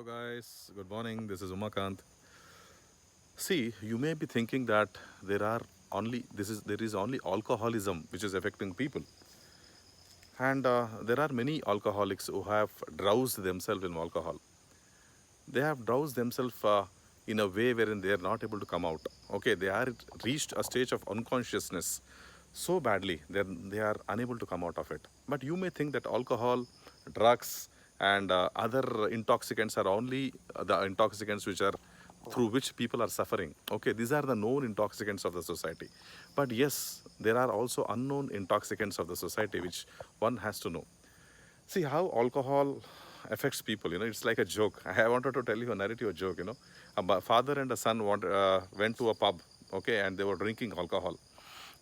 Hello guys, good morning. This is Umakant. See, you may be thinking that there is only alcoholism which is affecting people, and there are many alcoholics who have drowsed themselves in alcohol. They have drowsed themselves in a way wherein they are not able to come out. Okay, they are reached a stage of unconsciousness so badly that they are unable to come out of it. But you may think that alcohol, drugs, and other intoxicants are only the intoxicants which are through which people are suffering. Okay, these are the known intoxicants of the society. But yes, there are also unknown intoxicants of the society which one has to know. See how alcohol affects people. It's like a joke. I wanted to tell you a narrative joke. A father and a son went to a pub, okay, and they were drinking alcohol.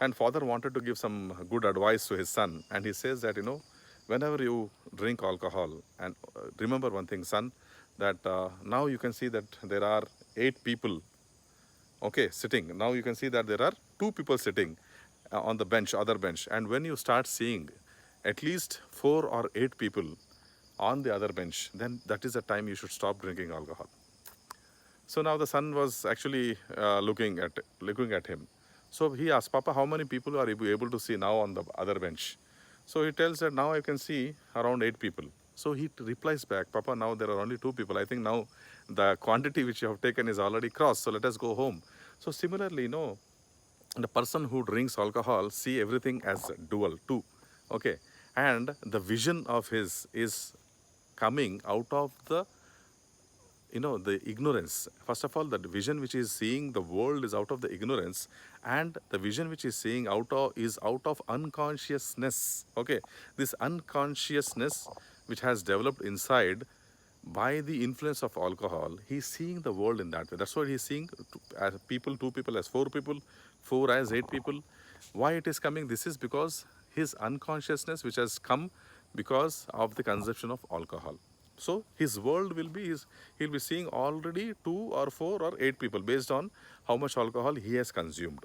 And father wanted to give some good advice to his son, and he says that whenever you drink alcohol, and remember one thing, son, that now you can see that there are 8 people, okay, sitting. Now you can see that there are 2 people sitting on the bench, other bench, and when you start seeing at least 4 or 8 people on the other bench, then that is the time you should stop drinking alcohol. So now the son was actually looking at him. So he asked, Papa, how many people are you able to see now on the other bench? So he tells that now I can see around 8 people. So he replies back, Papa, now there are only 2 people. I think now the quantity which you have taken is already crossed. So let us go home. So similarly, the person who drinks alcohol see everything as dual, two. Okay. And the vision of his is coming out of the ignorance. First of all, the vision which is seeing the world is out of the ignorance, and the vision which is seeing out of unconsciousness. Okay, this unconsciousness which has developed inside by the influence of alcohol, he's seeing the world in that way. That's why he's seeing as people, 2 people as 4 people, four as 8 people. Why it is coming? This is because his unconsciousness which has come because of the consumption of alcohol. So his world will be he'll be seeing already 2 or 4 or 8 people based on how much alcohol he has consumed.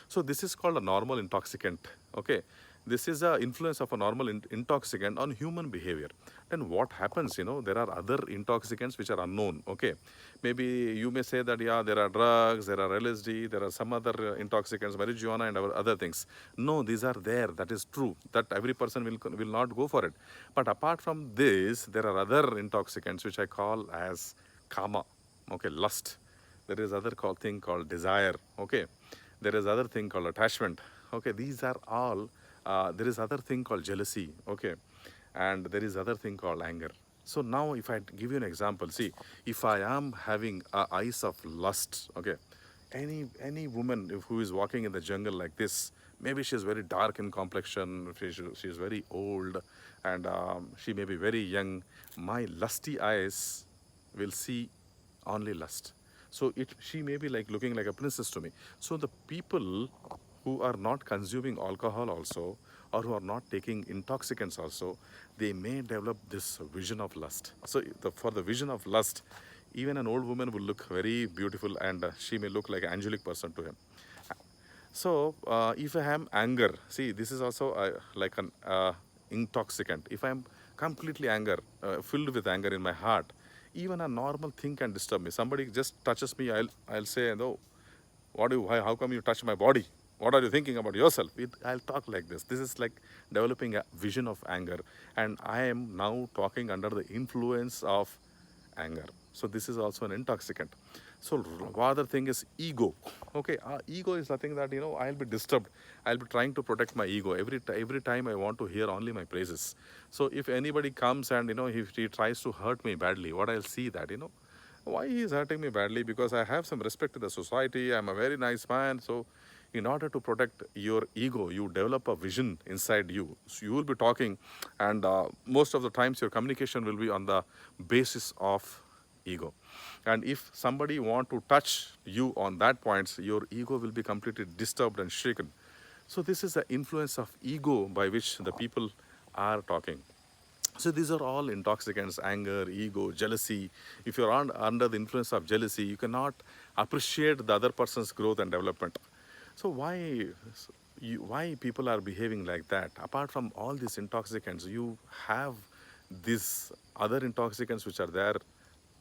So this is called a normal intoxicant. Okay, this is a influence of a normal intoxicant on human behavior. Then what happens? There are other intoxicants which are unknown. Okay, maybe you may say that yeah, there are drugs, there are LSD, there are some other intoxicants, marijuana, and other things. No, these are there. That is true. That every person will not go for it. But apart from this, there are other intoxicants which I call as kama. Okay, lust. There is other thing called desire. Okay, there is other thing called attachment. Okay, these are all. There is other thing called jealousy. Okay, and there is other thing called anger. So now if I give you an example, see, if I am having eyes of lust, okay, any woman who is walking in the jungle like this, maybe she is very dark in complexion, she is very old, and she may be very young. My lusty eyes will see only lust. So she may be like looking like a princess to me. So the people who are not consuming alcohol also, or who are not taking intoxicants also, they may develop this vision of lust. So for the vision of lust, even an old woman will look very beautiful, and she may look like an angelic person to him. So, if I have anger, see, this is also like an intoxicant. If I am completely filled with anger in my heart, even a normal thing can disturb me. Somebody just touches me, I'll say, no, how come you touch my body? What are you thinking about yourself? I'll talk like this. This is like developing a vision of anger, and I am now talking under the influence of anger. So this is also an intoxicant. So other thing is ego. Okay, ego is nothing that I'll be disturbed. I'll be trying to protect my ego every time I want to hear only my praises. So if anybody comes and if he tries to hurt me badly, what I'll see that why he is hurting me badly, because I have some respect to the society. I'm a very nice man. So in order to protect your ego, you develop a vision inside you. So you will be talking, and most of the times your communication will be on the basis of ego. And if somebody want to touch you on that points, your ego will be completely disturbed and shaken. So this is the influence of ego by which the people are talking. So these are all intoxicants: anger, ego, jealousy. If you're under the influence of jealousy, you cannot appreciate the other person's growth and development. So why people are behaving like that? Apart from all these intoxicants, you have these other intoxicants which are there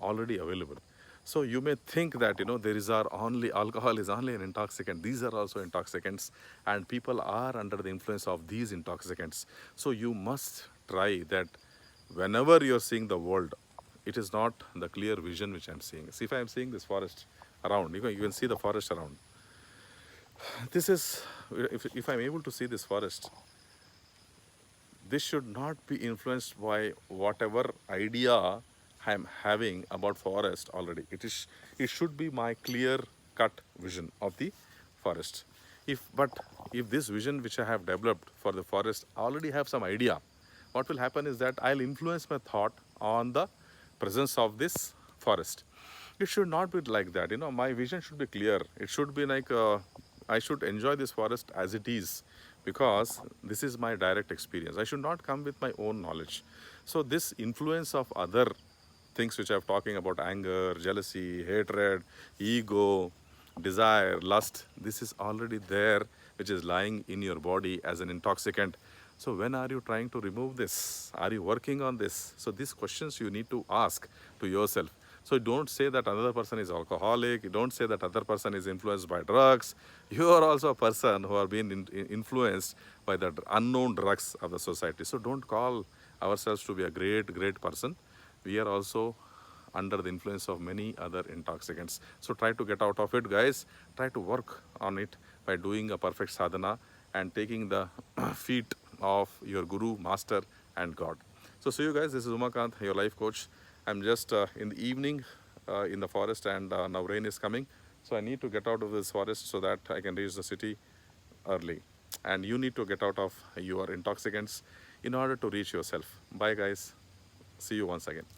already available. So you may think that there is our only alcohol is only an intoxicant. These are also intoxicants, and people are under the influence of these intoxicants. So you must try that whenever you're seeing the world, it is not the clear vision which I'm seeing. See, if I'm seeing this forest around, you can see the forest around. This is, if I'm able to see this forest, this should not be influenced by whatever idea I'm having about forest already. It should be my clear cut vision of the forest. If this vision which I have developed for the forest already have some idea, what will happen is that I'll influence my thought on the presence of this forest. It should not be like that. My vision should be clear. It should be like I should enjoy this forest as it is, because this is my direct experience. I should not come with my own knowledge. So this influence of other things which I'm talking about, anger, jealousy, hatred, ego, desire, lust, this is already there, which is lying in your body as an intoxicant. So when are you trying to remove this? Are you working on this? So these questions you need to ask to yourself. So don't say that another person is alcoholic. You don't say that other person is influenced by drugs. You are also a person who are being influenced by the unknown drugs of the society. So don't call ourselves to be a great, great person. We are also under the influence of many other intoxicants. So try to get out of it, guys. Try to work on it by doing a perfect sadhana and taking the feet of your guru, master, and God. So see you guys. This is Umakant, your life coach. I'm just in the evening in the forest, and now rain is coming. So I need to get out of this forest so that I can reach the city early. And you need to get out of your intoxicants in order to reach yourself. Bye, guys. See you once again.